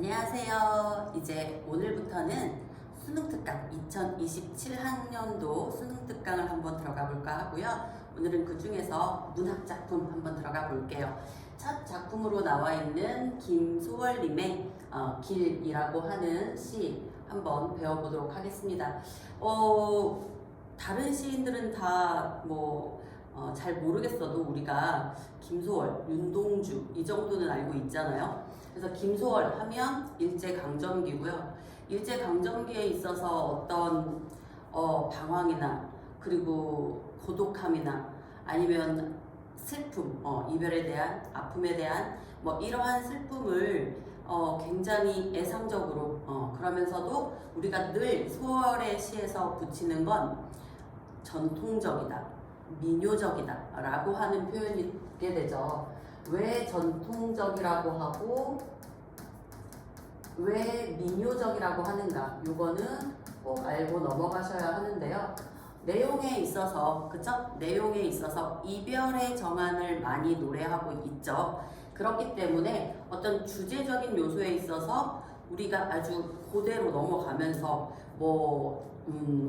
안녕하세요. 이제 오늘부터는 수능특강 2027학년도 수능특강을 한번 들어가 볼까 하고요. 오늘은 그 중에서 문학작품 한번 들어가 볼게요. 첫 작품으로 나와 있는 김소월님의 길이라고 하는 시 한번 배워보도록 하겠습니다. 다른 시인들은 다 잘 모르겠어도 우리가 김소월, 윤동주 이 정도는 알고 있잖아요. 그래서 김소월 하면 일제강점기고요. 일제강점기에 있어서 어떤 방황이나 그리고 고독함이나 아니면 슬픔, 이별에 대한 아픔에 대한 이러한 슬픔을 굉장히 애상적으로 그러면서도 우리가 늘 소월의 시에서 붙이는 건 전통적이다, 민요적이다 라고 하는 표현이 있게 되죠. 왜 전통적이라고 하고 왜 민요적이라고 하는가, 이거는 꼭 알고 넘어가셔야 하는데요. 내용에 있어서, 그쵸? 내용에 있어서 이별의 정안을 많이 노래하고 있죠. 그렇기 때문에 어떤 주제적인 요소에 있어서 우리가 아주 그대로 넘어가면서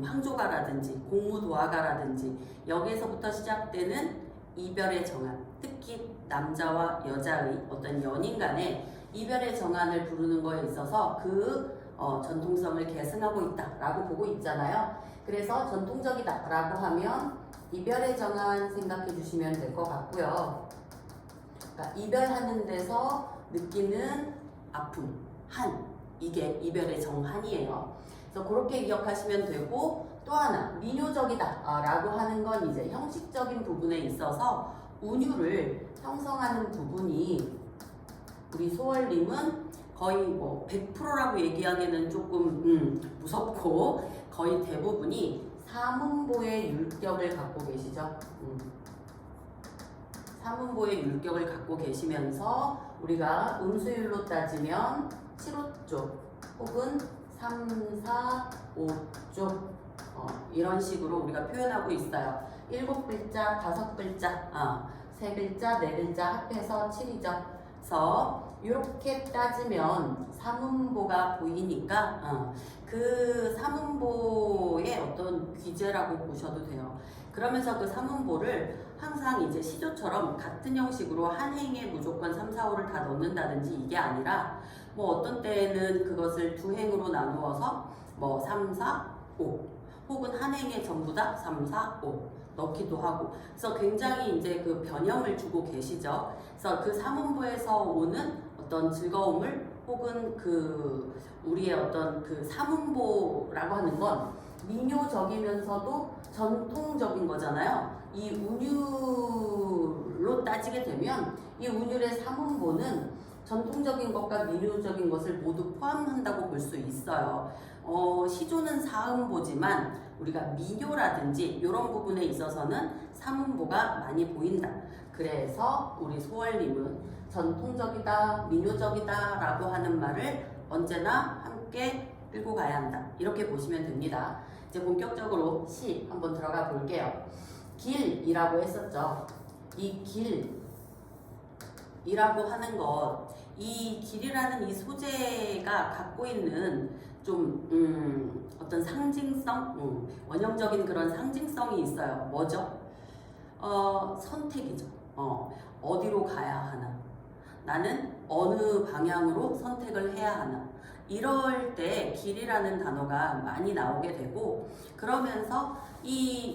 황조가라든지 공무도화가라든지 여기에서부터 시작되는 이별의 정안, 특히 남자와 여자의 어떤 연인 간의 이별의 정안을 부르는 거에 있어서 그 전통성을 계승하고 있다라고 보고 있잖아요. 그래서 전통적이다라고 하면 이별의 정안 생각해 주시면 될 것 같고요. 그러니까 이별하는 데서 느끼는 아픔, 이게 이별의 정한이에요. 그래서 그렇게 기억하시면 되고, 또 하나 민요적이다라고 하는 건 이제 형식적인 부분에 있어서 운율을 형성하는 부분이 우리 소월님은 거의 100%라고 얘기하기에는 조금 무섭고 거의 대부분이 사문보의 율격을 갖고 계시죠. 사문보의 율격을 갖고 계시면서 우리가 음수율로 따지면 7호쪽 혹은 3, 4, 5쪽 이런 식으로 우리가 표현하고 있어요. 7글자, 5글자, 3글자, 4글자 합해서 7이죠. 그래서 이렇게 따지면 사문보가 보이니까 그 사문보의 어떤 귀재라고 보셔도 돼요. 그러면서 그 사문보를 항상 이제 시조처럼 같은 형식으로 한 행에 무조건 3, 4, 5를 다 넣는다든지 이게 아니라 어떤 때에는 그것을 두 행으로 나누어서 3, 4, 5 혹은 한 행에 전부 다 3, 4, 5 넣기도 하고, 그래서 굉장히 이제 그 변형을 주고 계시죠. 그래서 그 사문보에서 오는 어떤 즐거움을 혹은 그 우리의 어떤 그 사문보라고 하는 건 민요적이면서도 전통적인 거잖아요. 이 운율로 따지게 되면 이 운율의 사문보는 전통적인 것과 민요적인 것을 모두 포함한다고 볼 수 있어요. 시조는 사음보지만 우리가 민요라든지 이런 부분에 있어서는 사문보가 많이 보인다. 그래서 우리 소월님은 전통적이다, 민요적이다 라고 하는 말을 언제나 함께 끌고 가야 한다. 이렇게 보시면 됩니다. 이제 본격적으로 시 한번 들어가 볼게요. 길이라고 했었죠. 이 길이라고 하는 것, 이 길이라는 이 소재가 갖고 있는 좀 어떤 상징성, 원형적인 그런 상징성이 있어요. 뭐죠? 선택이죠. 어디로 가야 하나? 나는 어느 방향으로 선택을 해야 하나? 이럴 때 길이라는 단어가 많이 나오게 되고, 그러면서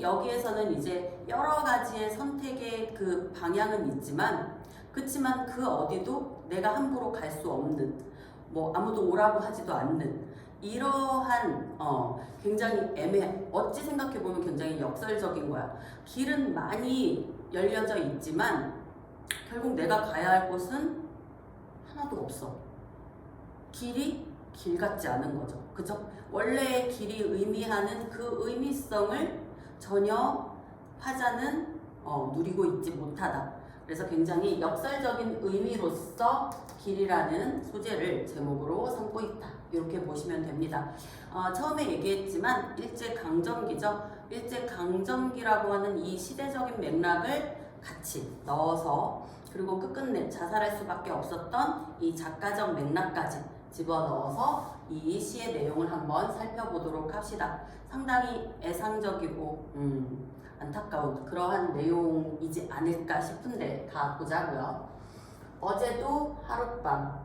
여기에서는 이제 여러 가지의 선택의 그 방향은 있지만, 그렇지만 그 어디도 내가 함부로 갈 수 없는, 아무도 오라고 하지도 않는 이러한 굉장히 어찌 생각해보면 굉장히 역설적인 거야. 길은 많이 열려져 있지만 결국 내가 가야 할 곳은 하나도 없어. 길이 길 같지 않은 거죠. 그죠? 원래 길이 의미하는 그 의미성을 전혀 화자는 누리고 있지 못하다. 그래서 굉장히 역설적인 의미로서 길이라는 소재를 제목으로 삼고 있다. 이렇게 보시면 됩니다. 처음에 얘기했지만 일제강점기죠. 일제강점기라고 하는 이 시대적인 맥락을 같이 넣어서, 그리고 끝끝내 자살할 수밖에 없었던 이 작가적 맥락까지 집어넣어서 이 시의 내용을 한번 살펴보도록 합시다. 상당히 애상적이고 안타까운 그러한 내용이지 않을까 싶은데 가보자고요. 어제도 하룻밤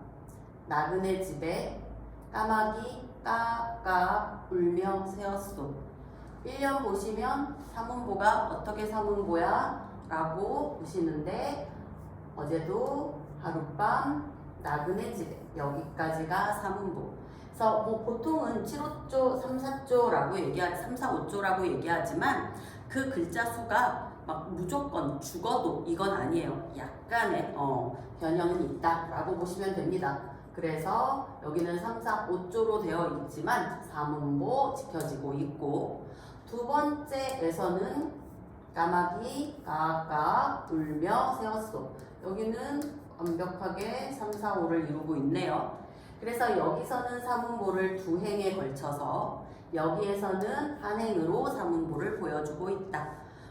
나그네 집에 까마귀 까까 울며 새었소. 1년 보시면 사문보가 어떻게 사문보야? 라고 보시는데 어제도 하룻밤 나그네 집에 여기까지가 사문보. 그래서 뭐 보통은 7호조, 3, 4조라고 얘기하지 3, 4, 5조라고 얘기하지만 그 글자 수가 막 무조건 죽어도 이건 아니에요. 약간의 변형은 있다라고 보시면 됩니다. 그래서 여기는 3, 4, 5조로 되어 있지만 사문보 지켜지고 있고 두 번째에서는 까마귀 까까 울며 새었소. 여기는 완벽하게 3, 4, 5를 이루고 있네요. 그래서 여기서는 사문보를 두 행에 걸쳐서 여기에서는 한 행으로 사문보를 보여주고 있다.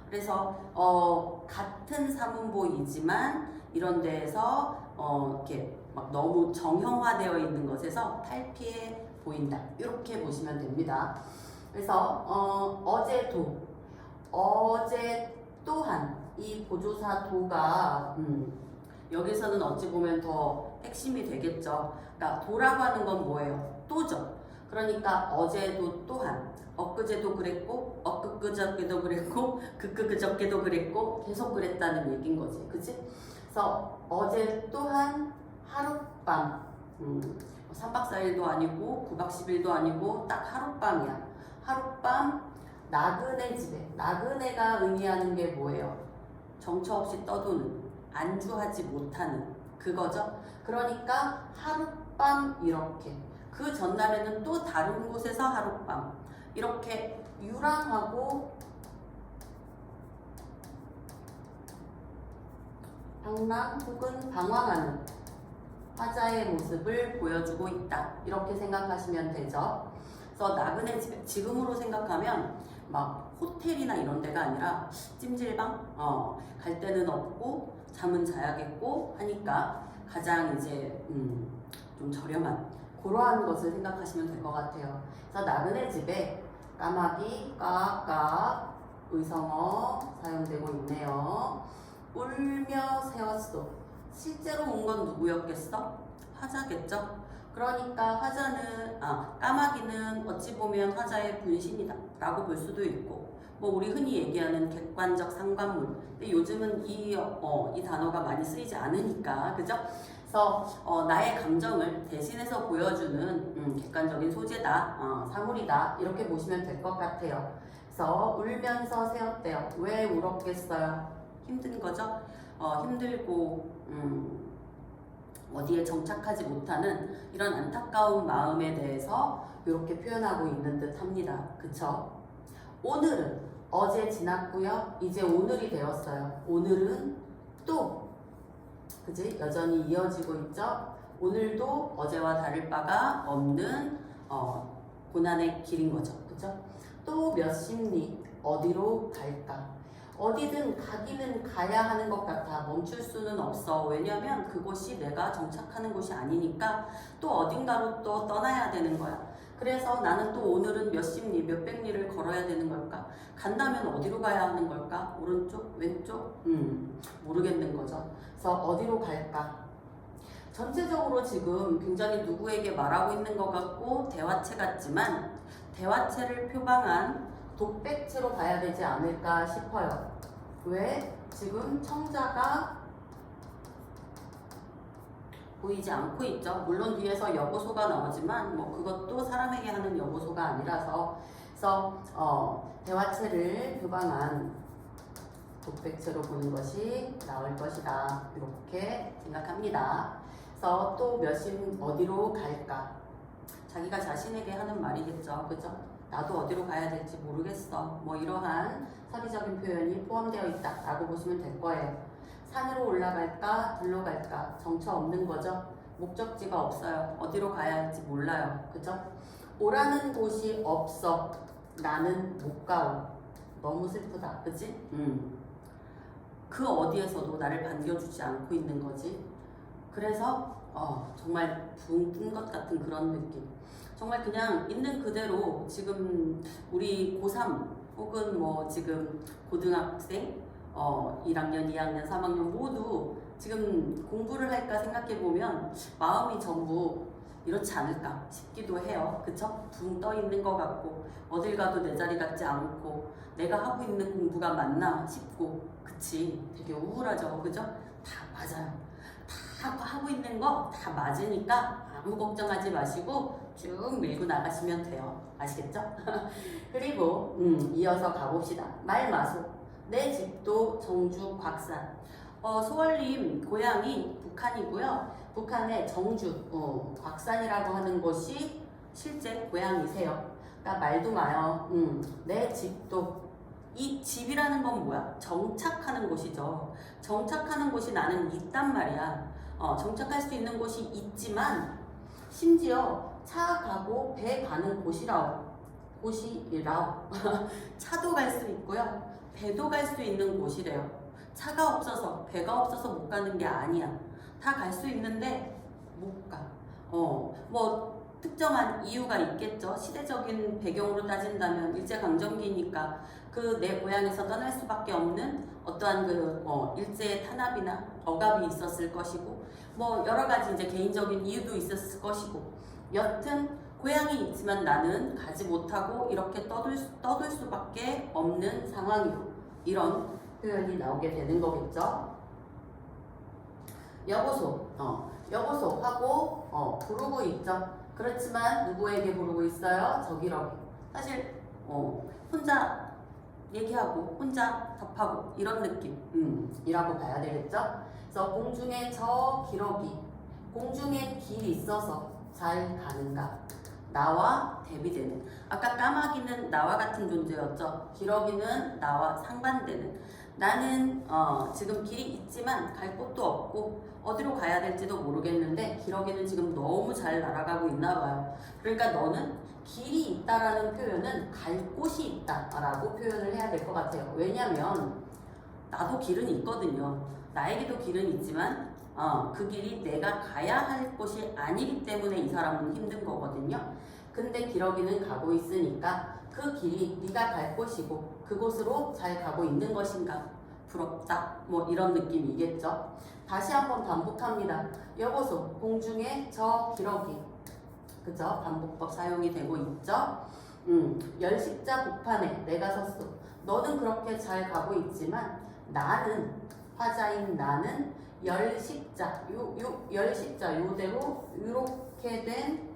그래서 같은 사문보이지만 이런 데에서 이렇게 막 너무 정형화되어 있는 것에서 탈피해 보인다. 이렇게 보시면 됩니다. 그래서 어제 또한 이 보조사 도가 여기서는 어찌 보면 더 핵심이 되겠죠. 그러니까 도라고 하는 건 뭐예요? 또죠. 그러니까 어제도 또한, 엊그제도 그랬고, 엊그저께도 그랬고, 그저께도 그랬고, 계속 그랬다는 얘기인 거지. 그치? 그래서 어제 또한 하룻밤, 3박 4일도 아니고, 9박 10일도 아니고, 딱 하룻밤이야. 하룻밤 나그네 집에, 나그네가 의미하는 게 뭐예요? 정처 없이 떠도는, 안주하지 못하는 그거죠. 그러니까 하룻밤 이렇게 그 전날에는 또 다른 곳에서 하룻밤 이렇게 유랑하고 방랑 혹은 방황하는 화자의 모습을 보여주고 있다. 이렇게 생각하시면 되죠. 그래서 나그네 집에 지금으로 생각하면 막 호텔이나 이런 데가 아니라 찜질방 갈 데는 없고 잠은 자야겠고 하니까 가장 이제 좀 저렴한 그러한 것을 생각하시면 될 것 같아요. 그래서 나그네 집에 까마귀 까까 의성어 사용되고 있네요. 울며 새었소. 실제로 온 건 누구였겠어? 화자겠죠? 그러니까 화자는 까마귀는 어찌 보면 화자의 분신이다 라고 볼 수도 있고 뭐 우리 흔히 얘기하는 객관적 상관물. 근데 요즘은 이 단어가 많이 쓰이지 않으니까 그죠? 그래서 나의 감정을 대신해서 보여주는 객관적인 소재다, 사물이다 이렇게 보시면 될 것 같아요. 그래서 울면서 새었대요. 왜 울었겠어요? 힘든 거죠? 힘들고 어디에 정착하지 못하는 이런 안타까운 마음에 대해서 이렇게 표현하고 있는 듯 합니다. 그쵸? 오늘은 어제 지났고요. 이제 오늘이 되었어요. 오늘은 또 그지? 여전히 이어지고 있죠. 오늘도 어제와 다를 바가 없는 고난의 길인 거죠. 그죠? 또 몇십 리 어디로 갈까? 어디든 가기는 가야 하는 것 같아. 멈출 수는 없어. 왜냐면 그곳이 내가 정착하는 곳이 아니니까 또 어딘가로 또 떠나야 되는 거야. 그래서 나는 또 오늘은 몇십 리, 몇백 리를 걸어야 되는 걸까? 간다면 어디로 가야 하는 걸까? 오른쪽? 왼쪽? 모르겠는 거죠. 그래서 어디로 갈까? 전체적으로 지금 굉장히 누구에게 말하고 있는 것 같고 대화체 같지만 대화체를 표방한 독백체로 봐야 되지 않을까 싶어요. 왜? 지금 청자가 보이지 않고 있죠. 물론 뒤에서 여보소가 나오지만 뭐 그것도 사람에게 하는 여보소가 아니라서 그래서 대화체를 표방한 독백체로 보는 것이 나을 것이다. 이렇게 생각합니다. 그래서 또 몇십 어디로 갈까? 자기가 자신에게 하는 말이겠죠. 그죠? 나도 어디로 가야 될지 모르겠어. 뭐 이러한 서리적인 표현이 포함되어 있다 라고 보시면 될 거예요. 산으로 올라갈까? 들로 갈까? 정처 없는 거죠. 목적지가 없어요. 어디로 가야 할지 몰라요. 그죠? 오라는 곳이 없어. 나는 못 가오. 너무 슬프다. 그치? 그 어디에서도 나를 반겨주지 않고 있는 거지. 그래서 정말 붕 뜬 것 같은 그런 느낌. 정말 그냥 있는 그대로 지금 우리 고3 혹은 뭐 지금 고등학생 1학년, 2학년, 3학년 모두 지금 공부를 할까 생각해 보면 마음이 전부 이렇지 않을까 싶기도 해요. 그쵸? 붕 떠 있는 것 같고 어딜 가도 내 자리 같지 않고 내가 하고 있는 공부가 맞나 싶고 그치? 되게 우울하죠. 그죠? 다 맞아요. 다 하고 있는 거 다 맞으니까 아무 걱정하지 마시고 쭉 밀고 나가시면 돼요. 아시겠죠? 그리고 이어서 가봅시다. 말마소. 내 집도 정주 곽산. 소월님 고향이 북한이고요. 북한의 정주 곽산이라고 하는 곳이 실제 고향이세요. 그러니까 말도 마요. 내 집도. 이 집이라는 건 뭐야? 정착하는 곳이죠. 정착하는 곳이 나는 있단 말이야. 정착할 수 있는 곳이 있지만 심지어 차 가고 배 가는 곳이라 차도 갈 수 있고요. 배도 갈 수 있는 곳이래요. 차가 없어서 배가 없어서 못 가는 게 아니야. 다 갈 수 있는데 못 가. 뭐 특정한 이유가 있겠죠. 시대적인 배경으로 따진다면 일제강점기니까 그 내 고향에서 떠날 수밖에 없는 어떠한 일제의 탄압이나 억압이 있었을 것이고 뭐 여러 가지 이제 개인적인 이유도 있었을 것이고 여튼 고향이 있지만 나는 가지 못하고 이렇게 떠들 수밖에 없는 상황이고 이런 표현이 나오게 되는 거겠죠. 여보소, 여보소 하고 부르고 있죠. 그렇지만 누구에게 부르고 있어요? 저기러기. 사실 혼자 얘기하고 혼자 답하고 이런 느낌이라고 봐야 되겠죠. 그래서 공중에 저 기러기, 공중에 길이 있어서 잘 가는가? 나와 대비되는. 아까 까마귀는 나와 같은 존재였죠. 기러기는 나와 상반되는. 나는 지금 길이 있지만 갈 곳도 없고 어디로 가야 될지도 모르겠는데 기러기는 지금 너무 잘 날아가고 있나 봐요. 그러니까 너는 길이 있다라는 표현은 갈 곳이 있다라고 표현을 해야 될 것 같아요. 왜냐면 나도 길은 있거든요. 나에게도 길은 있지만 그 길이 내가 가야 할 곳이 아니기 때문에 이 사람은 힘든 거거든요. 근데 기러기는 가고 있으니까 그 길이 네가 갈 곳이고 그곳으로 잘 가고 있는 것인가? 부럽다. 뭐 이런 느낌이겠죠. 다시 한번 반복합니다. 여보소, 공중에 저 기러기. 그죠? 반복법 사용이 되고 있죠. 열십자 복판에 내가 섰어. 너는 그렇게 잘 가고 있지만 나는, 화자인 나는 열십자, 열십자 요대로 이렇게 된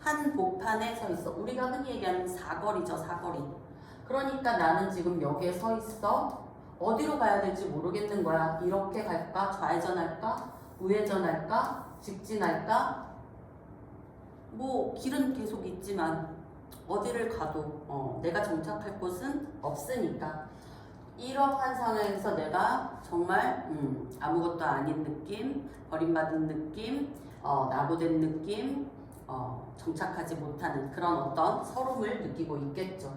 한 복판에 서 있어. 우리가 흔히 얘기하는 사거리죠, 사거리. 그러니까 나는 지금 여기에 서 있어. 어디로 가야 될지 모르겠는 거야. 이렇게 갈까? 좌회전할까? 우회전할까? 직진할까? 뭐 길은 계속 있지만 어디를 가도 내가 정착할 곳은 없으니까 이러한 상황에서 내가 정말 아무것도 아닌 느낌, 버림받은 느낌, 나부된 느낌, 정착하지 못하는 그런 어떤 서름을 느끼고 있겠죠.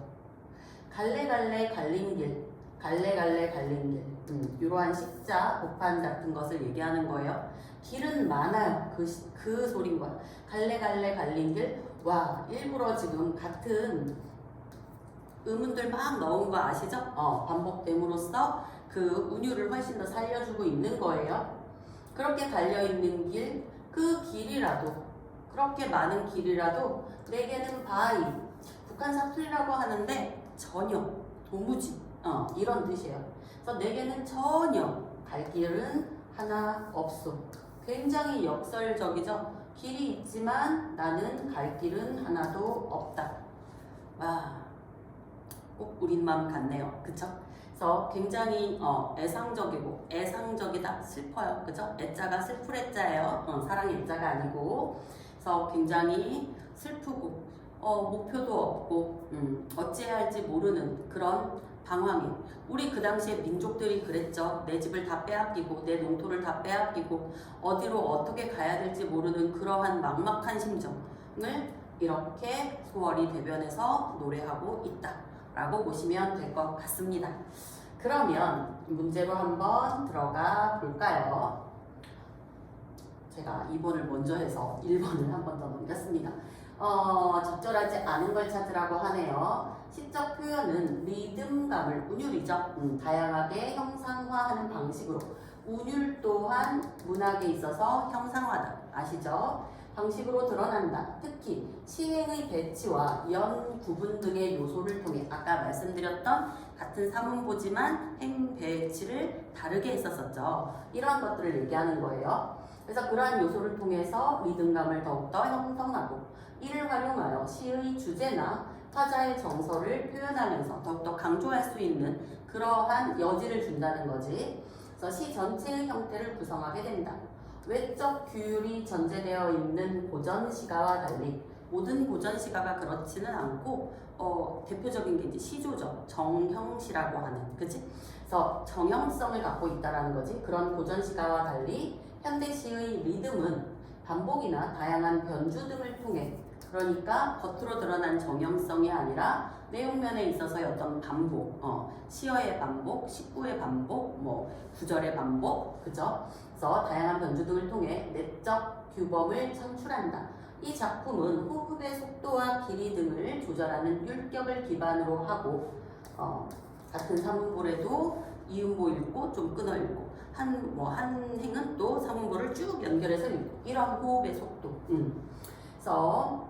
갈래갈래 갈린 길, 갈래갈래 갈린 길, 이러한 십자, 복판 같은 것을 얘기하는 거예요. 길은 많아요. 그 소린 거야. 갈래갈래 갈린 길. 와, 일부러 지금 같은 의문들 막 넣은 거 아시죠? 반복됨으로써 그 운율을 훨씬 더 살려주고 있는 거예요. 그렇게 달려있는 길, 그 길이라도, 그렇게 많은 길이라도 내게는 바이, 북한 사투리라고 하는데 전혀, 도무지 이런 뜻이에요. 그래서 내게는 전혀 갈 길은 하나 없소. 굉장히 역설적이죠. 길이 있지만 나는 갈 길은 하나도 없다. 와, 꼭 우린 마음 같네요. 그쵸? 그래서 굉장히 애상적이고 애상적이다. 슬퍼요. 그죠? 애자가 슬플 애자예요. 사랑 애자가 아니고. 그래서 굉장히 슬프고 목표도 없고 어찌해야 할지 모르는 그런 방황이. 우리 그 당시에 민족들이 그랬죠. 내 집을 다 빼앗기고 내 농토를 다 빼앗기고 어디로 어떻게 가야 될지 모르는 그러한 막막한 심정을 이렇게 소월이 대변해서 노래하고 있다 라고 보시면 될 것 같습니다. 그러면 문제로 한번 들어가 볼까요? 제가 2번을 먼저 해서 1번을 한 번 더 넘겼습니다. 적절하지 않은 걸 찾으라고 하네요. 시적 표현은 리듬감을, 운율이죠. 다양하게 형상화하는 방식으로, 운율 또한 문학에 있어서 형상화다. 아시죠? 방식으로 드러난다. 특히 시행의 배치와 연 구분 등의 요소를 통해, 아까 말씀드렸던 같은 사문보지만 행 배치를 다르게 했었었죠. 이러한 것들을 얘기하는 거예요. 그래서 그러한 요소를 통해서 리듬감을 더욱더 형성하고, 이를 활용하여 시의 주제나 화자의 정서를 표현하면서 더욱더 강조할 수 있는 그러한 여지를 준다는 거지. 그래서 시 전체의 형태를 구성하게 된다. 외적 규율이 전제되어 있는 고전시가와 달리 모든 고전시가가 그렇지는 않고 대표적인 게 이제 시조죠. 정형시라고 하는, 그치? 그래서 정형성을 갖고 있다라는 거지. 그런 고전시가와 달리 현대시의 리듬은 반복이나 다양한 변주 등을 통해, 그러니까 겉으로 드러난 정형성이 아니라 내용면에 있어서의 어떤 반복, 시어의 반복, 식구의 반복, 뭐 구절의 반복, 그죠? 그래서 다양한 변주 등을 통해 내적 규범을 창출한다. 이 작품은 호흡의 속도와 길이 등을 조절하는 율격을 기반으로 하고, 같은 사문보래도 이음보 읽고 좀 끊어 읽고, 한 행은 또 사문보를 쭉 연결해서 읽고, 이런 호흡의 속도. 그래서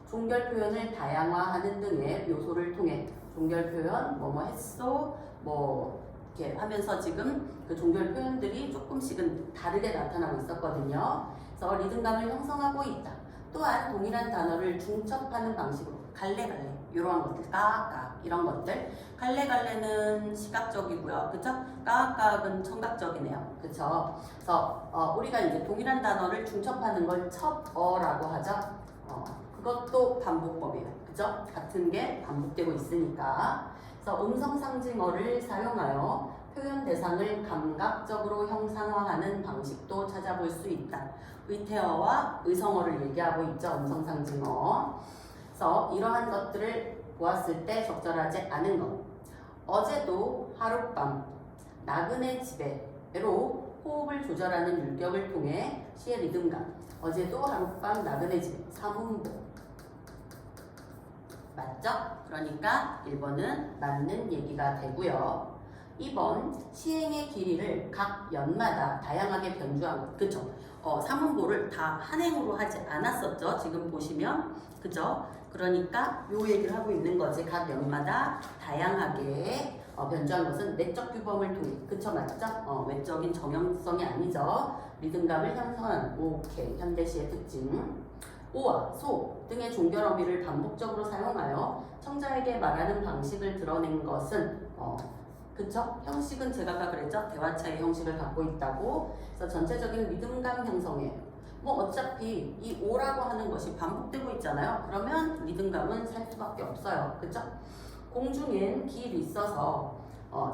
종결 표현을 다양화하는 등의 요소를 통해 종결 표현, 뭐뭐 했어, 뭐 이렇게 하면서 지금 그 종결 표현들이 조금씩은 다르게 나타나고 있었거든요. 그래서 리듬감을 형성하고 있다. 또한 동일한 단어를 중첩하는 방식으로 갈래갈래 이러한 것들, 까악 이런 것들, 갈래갈래는 시각적이고요, 그쵸? 까악은 청각적이네요, 그쵸? 그래서 우리가 이제 동일한 단어를 중첩하는 걸 첩어라고 하죠. 그것도 반복법이에요, 그죠? 같은 게 반복되고 있으니까. 그래서 음성상징어를 사용하여 표현 대상을 감각적으로 형상화하는 방식도 찾아볼 수 있다. 의태어와 의성어를 얘기하고 있죠, 음성상징어. 그래서 이러한 것들을 보았을 때 적절하지 않은 것. 어제도 하룻밤 나그네 집에로 호흡을 조절하는 율격을 통해 시의 리듬감. 어제도 하룻밤 나그네 집에, 사문보. 맞죠? 그러니까 1번은 맞는 얘기가 되고요. 2번, 시행의 길이를 각 연마다 다양하게 변주한 것. 그쵸? 사문보를 다 한 행으로 하지 않았었죠. 지금 보시면. 그죠? 그러니까 요 얘기를 하고 있는 거지. 각 연마다 다양하게 변주한 것은 내적 규범을 통해. 그쵸? 맞죠? 외적인 정형성이 아니죠. 리듬감을 형성하는. 오케이. 현대시의 특징. 오와 소 등의 종결 어미를 반복적으로 사용하여 청자에게 말하는 방식을 드러낸 것은 그쵸? 형식은 제가 아까 그랬죠? 대화차의 형식을 갖고 있다고. 그래서 전체적인 리듬감 형성이에요. 뭐 어차피 이 오라고 하는 것이 반복되고 있잖아요. 그러면 리듬감은 살 수밖에 없어요. 그쵸? 공중엔 길이 있어서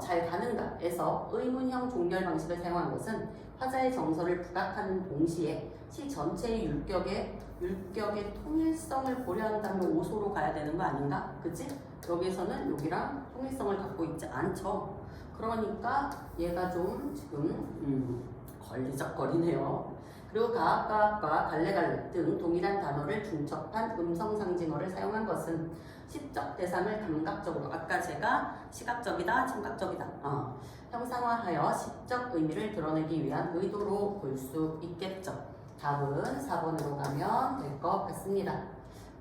잘 가는가에서 의문형 종결 방식을 사용한 것은 화자의 정서를 부각하는 동시에 시 전체의 율격의 통일성을 고려한다면 오소로 가야 되는 거 아닌가? 그치? 여기에서는 여기랑 통일성을 갖고 있지 않죠. 그러니까 얘가 좀 지금 걸리적거리네요. 그리고 가악가악과 갈래갈래 등 동일한 단어를 중첩한 음성상징어를 사용한 것은 시적 대상을 감각적으로, 아까 제가 시각적이다, 청각적이다 형상화하여 시적 의미를 드러내기 위한 의도로 볼 수 있겠죠. 답은 4번으로 가면 될 것 같습니다.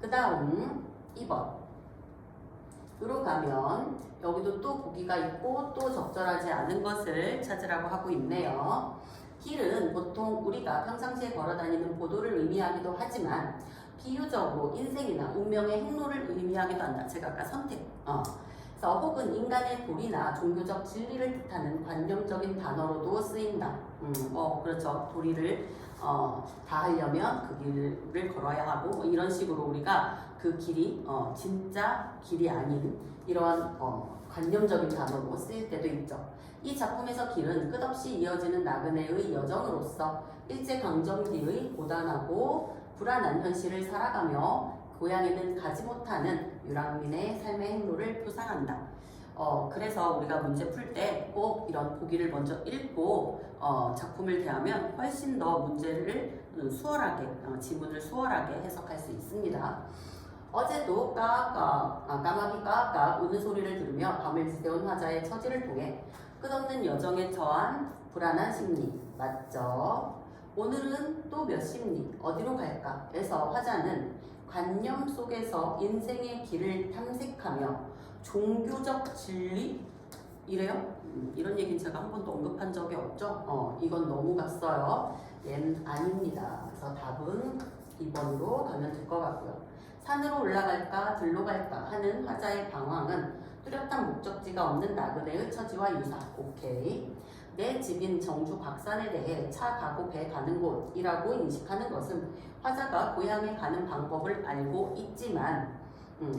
그 다음 2번으로 가면 여기도 또 보기가 있고 또 적절하지 않은 것을 찾으라고 하고 있네요. 길은 보통 우리가 평상시에 걸어다니는 보도를 의미하기도 하지만 비유적으로 인생이나 운명의 행로를 의미하기도 한다. 제가 아까 선택. 그래서 혹은 인간의 도리나 종교적 진리를 뜻하는 관념적인 단어로도 쓰인다. 그렇죠. 도리를 다 하려면 그 길을 걸어야 하고 뭐 이런 식으로 우리가 그 길이 진짜 길이 아닌 이러한 관념적인 단어로 쓰일 때도 있죠. 이 작품에서 길은 끝없이 이어지는 나그네의 여정으로서 일제강점기의 고단하고 불안한 현실을 살아가며 고향에는 가지 못하는 유랑민의 삶의 행로를 표상한다. 그래서 우리가 문제 풀 때 꼭 이런 보기를 먼저 읽고 작품을 대하면 훨씬 더 문제를 수월하게 지문을 수월하게 해석할 수 있습니다. 어제도 까마귀 까까 우는 소리를 들으며 밤을 지새운 화자의 처지를 통해 끝없는 여정에 처한 불안한 심리 맞죠? 오늘은 또 몇 심리 어디로 갈까? 에서 화자는 관념 속에서 인생의 길을 탐색하며 종교적 진리? 이래요? 이런 얘기는 제가 한 번도 언급한 적이 없죠? 이건 너무 갔어요. 얘는 아닙니다. 그래서 답은 2번으로 가면 될 것 같고요. 산으로 올라갈까 들로 갈까 하는 화자의 방황은 뚜렷한 목적지가 없는 나그네의 처지와 유사. 오케이. 내 집인 정주 박산에 대해 차 가고 배 가는 곳이라고 인식하는 것은 화자가 고향에 가는 방법을 알고 있지만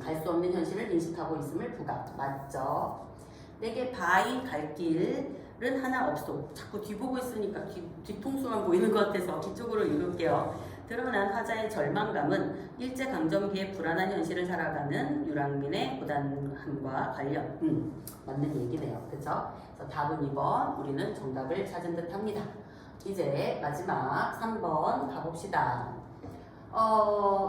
갈 수 없는 현실을 인식하고 있음을 부각. 맞죠? 내게 바위 갈 길은 하나 없어. 자꾸 뒤보고 있으니까 뒤통수만 보이는 것 같아서 뒤쪽으로 읽을게요. 드러난 화자의 절망감은 일제강점기의 불안한 현실을 살아가는 유랑민의 고단함과 관련 맞는 얘기네요. 그죠? 그래서 답은 2번. 우리는 정답을 찾은 듯 합니다. 이제 마지막 3번 가봅시다.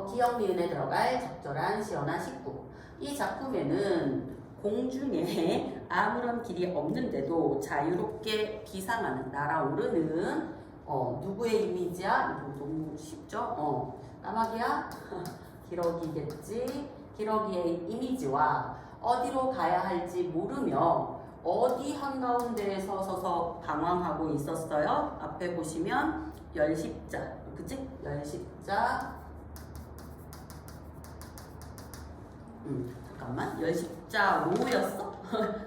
기역 니은에 들어갈 적절한 시어나 식구. 이 작품에는 공중에 아무런 길이 없는데도 자유롭게 비상하는 날아오르는 누구의 이미지야? 이거 너무 쉽죠? 까마귀야? 기러기겠지? 기러기의 이미지와 어디로 가야 할지 모르며 어디 한가운데에 서서 방황하고 있었어요. 앞에 보시면 열십자, 그치? 열십자. 잠깐만, 열십자로였어?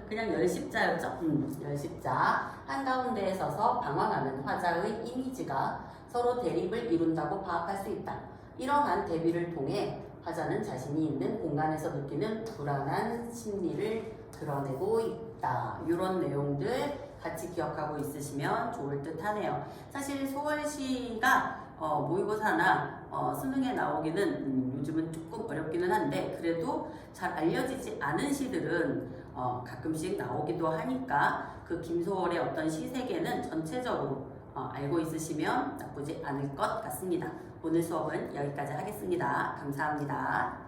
그냥 열십자였죠? 열십자. 한가운데에 서서 방황하는 화자의 이미지가 서로 대립을 이룬다고 파악할 수 있다. 이러한 대비를 통해 화자는 자신이 있는 공간에서 느끼는 불안한 심리를 드러내고 있다. 이런 내용들 같이 기억하고 있으시면 좋을 듯 하네요. 사실 소월시가 모의고사나 수능에 나오기는 요즘은 조금 어렵기는 한데 그래도 잘 알려지지 않은 시들은 가끔씩 나오기도 하니까 그 김소월의 어떤 시 세계는 전체적으로 알고 있으시면 나쁘지 않을 것 같습니다. 오늘 수업은 여기까지 하겠습니다. 감사합니다.